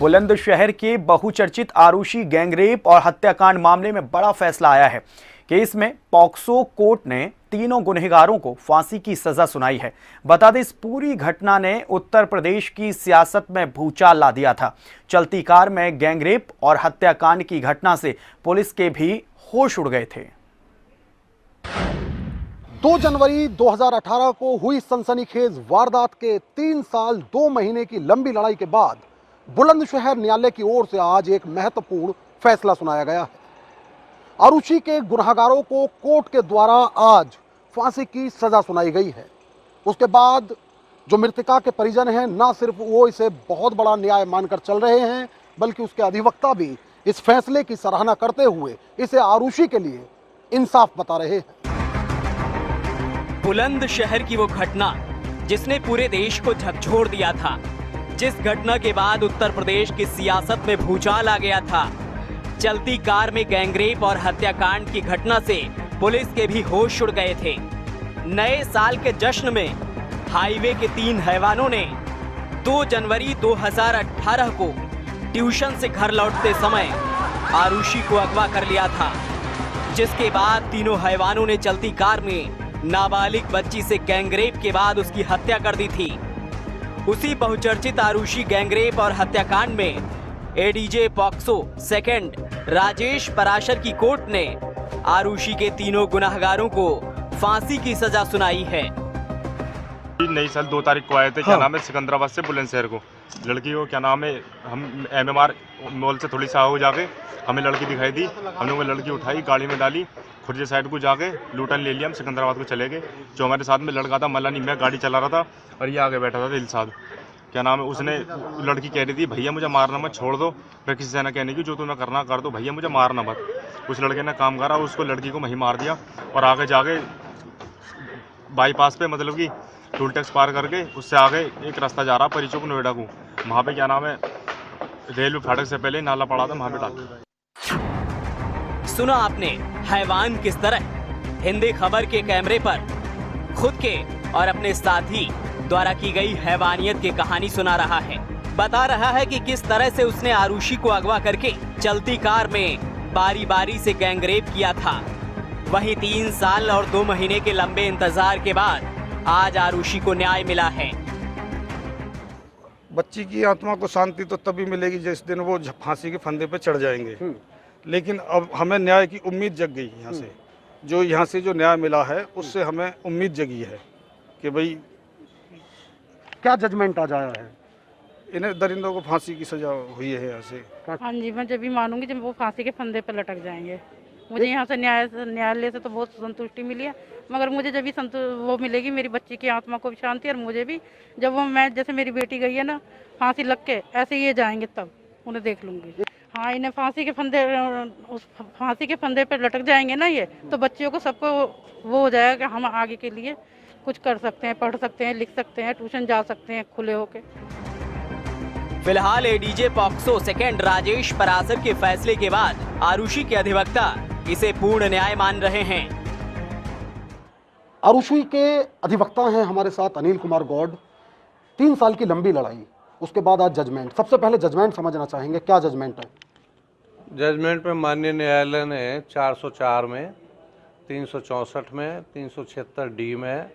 बुलंदशहर के बहुचर्चित आरुषि गैंगरेप और हत्याकांड मामले में बड़ा फैसला आया है। केस में पॉक्सो कोर्ट ने तीनों गुनहगारों को फांसी की सजा सुनाई है। बता दें, इस पूरी घटना ने उत्तर प्रदेश की सियासत में भूचाल ला दिया था। चलती कार में गैंगरेप और हत्याकांड की घटना से पुलिस के भी होश उड़ गए थे। 2 जनवरी 2018 को हुई सनसनीखेज वारदात के 3 साल 2 महीने की लंबी लड़ाई के बाद बुलंदशहर न्यायालय की ओर से आज एक महत्वपूर्ण फैसला सुनाया गया है। आरुषि के गुनहगारों को कोर्ट के द्वारा आज फांसी की सजा सुनाई गई है। उसके बाद जो मृतका के परिजन हैं, ना सिर्फ वो इसे बहुत बड़ा न्याय मानकर चल रहे हैं, बल्कि उसके अधिवक्ता भी इस फैसले की सराहना करते हुए इसे आरुषि के लिए इंसाफ बता रहे हैं। बुलंदशहर की वो घटना जिसने पूरे देश को झकझोर दिया था, जिस घटना के बाद उत्तर प्रदेश की सियासत में भूचाल आ गया था। चलती कार में गैंगरेप और हत्याकांड की घटना से पुलिस के भी होश उड़ गए थे। नए साल के जश्न में हाईवे के 3 हैवानों ने 2 जनवरी 2018 को ट्यूशन से घर लौटते समय आरुषि को अगवा कर लिया था, जिसके बाद तीनों हैवानों ने चलती कार में नाबालिग बच्ची से गैंगरेप के बाद उसकी हत्या कर दी थी। उसी बहुचर्चित आरुषि गैंगरेप और हत्याकांड में ADJ POCSO second Rajesh Parashar की कोर्ट ने आरुषि के तीनों गुनहगारों को फांसी की सजा सुनाई है। नई साल 2 तारीख को आए थे। क्या नाम है, सिकंदराबाद से बुलंदशहर को। लड़की को क्या नाम है, हम एमएमआर मॉल से थोड़ी सा हो जाके हमें लड़की दिखाई दी। हमने वो लड़की उठाई, गाड़ी में डाली, खुर्जे साइड को जाके लूटन ले लिया। हम सिकंदराबाद को चले गए। जो हमारे साथ में लड़का था मल्लानी, मैं गाड़ी चला रहा था और ये आगे बैठा था दिलसाद। क्या नाम है, उसने लड़की कह रही थी भैया मुझे मारना मत, छोड़ दो। फिर किसी से ना कहने की जो तुम्हें करना कर दो, भैया मुझे मारना मत। उस लड़के ने काम करा, उसको लड़की को वहीं मार दिया और आगे जाके बाईपास पे मतलब कि टोल टैक्स पार करके उससे आगे एक रास्ता जा रहा परिचौक नोएडा को, वहाँ पे क्या नाम है रेलवे फाटक से पहले नाला पड़ा था, वहाँ पे डाल। सुना आपने हैवान किस तरह हिंदी खबर के कैमरे पर खुद के और अपने साथी द्वारा की गई हैवानियत की कहानी सुना रहा है। बता रहा है कि किस तरह से उसने आरुषि को अगवा करके चलती कार में बारी बारी से गैंगरेप किया था। वहीं 3 साल और 2 महीने के लंबे इंतजार के बाद आज आरुषि को न्याय मिला है। बच्ची की आत्मा को शांति तो तभी मिलेगी जिस दिन वो फांसी के फंदे पे चढ़ जाएंगे। लेकिन अब हमें न्याय की उम्मीद जग गई। यहाँ से जो न्याय मिला है उससे हमें उम्मीद जगी है कि भाई क्या जजमेंट आ जाया है। इन्हें दरिंदों को फांसी की सजा हुई है यहाँ से। हाँ जी, मैं जब भी मानूंगी जब वो फांसी के फंदे पर लटक जाएंगे। मुझे यहाँ से न्यायालय से तो बहुत संतुष्टि मिली है, मगर मुझे जब भी वो मिलेगी मेरी बच्ची की आत्मा को भी शांति, और मुझे भी जब वो मैं जैसे मेरी बेटी गई है ना फांसी लग के, ऐसे ये जाएंगे तब उन्हें देख लूँगी। हाँ, इन्हें फांसी के फंदे पर लटक जाएंगे ना ये, तो बच्चियों को सबको वो हो जाएगा कि हम आगे के लिए कुछ कर सकते हैं, पढ़ सकते हैं, लिख सकते हैं, ट्यूशन जा सकते हैं खुले होके। फिलहाल ADJ POCSO second Rajesh Parashar के फैसले के बाद आरुषि के अधिवक्ता इसे पूर्ण न्याय मान रहे हैं। आरुषि के अधिवक्ता हैं हमारे साथ अनिल कुमार गौड़। 3 साल की लंबी लड़ाई, उसके बाद आज जजमेंट। सबसे पहले जजमेंट समझना चाहेंगे, क्या जजमेंट है? जजमेंट में माननीय न्यायालय ने 404 में, 364 में, 376 डी में,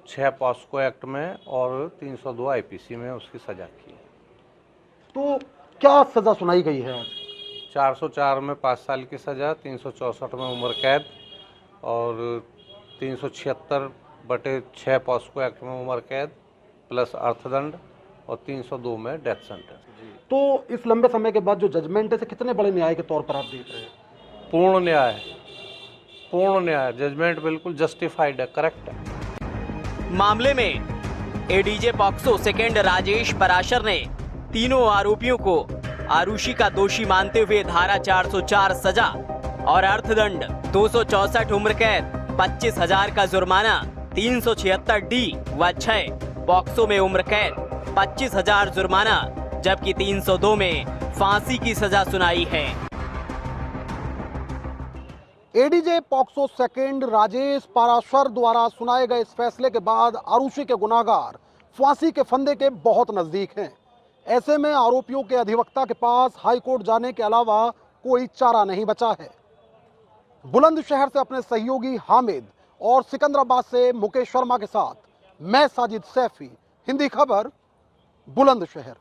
6 पॉस्को एक्ट में और 302 आईपीसी में उसकी सजा की है। तो क्या सजा सुनाई गई है आज? 404 में 5 साल की सजा, 364 में उम्र कैद और 376/6 पॉस्को एक्ट में उम्र कैद प्लस अर्थदंड और 302 में डेथ सेंटेंस। तो इस लंबे समय के बाद जो जजमेंट है, कितने बड़े न्याय के तौर पर आप देख रहे हैं? पूर्ण न्याय। जजमेंट बिल्कुल जस्टिफाइड है, करेक्ट है। मामले में ADJ POCSO second Rajesh Parashar ने तीनों आरोपियों को आरुषि का दोषी मानते हुए धारा 404 सजा और अर्थदंड 264 उम्र कैद, 25,000 का जुर्माना, 376 डी व 6 पॉक्सो में उम्र कैद, 25,000 जुर्माना, जबकि 302 में फांसी की सजा सुनाई है। ADJ POCSO second Rajesh Parashar द्वारा सुनाए गए इस फैसले के बाद आरुषि के गुनाहगार फांसी के फंदे के बहुत नजदीक हैं। ऐसे में आरोपियों के अधिवक्ता के पास हाईकोर्ट जाने के अलावा कोई चारा नहीं बचा है। बुलंदशहर से अपने सहयोगी हामिद और सिकंदराबाद से मुकेश शर्मा के साथ मैं साजिद सैफी, हिंदी खबर, बुलंदशहर।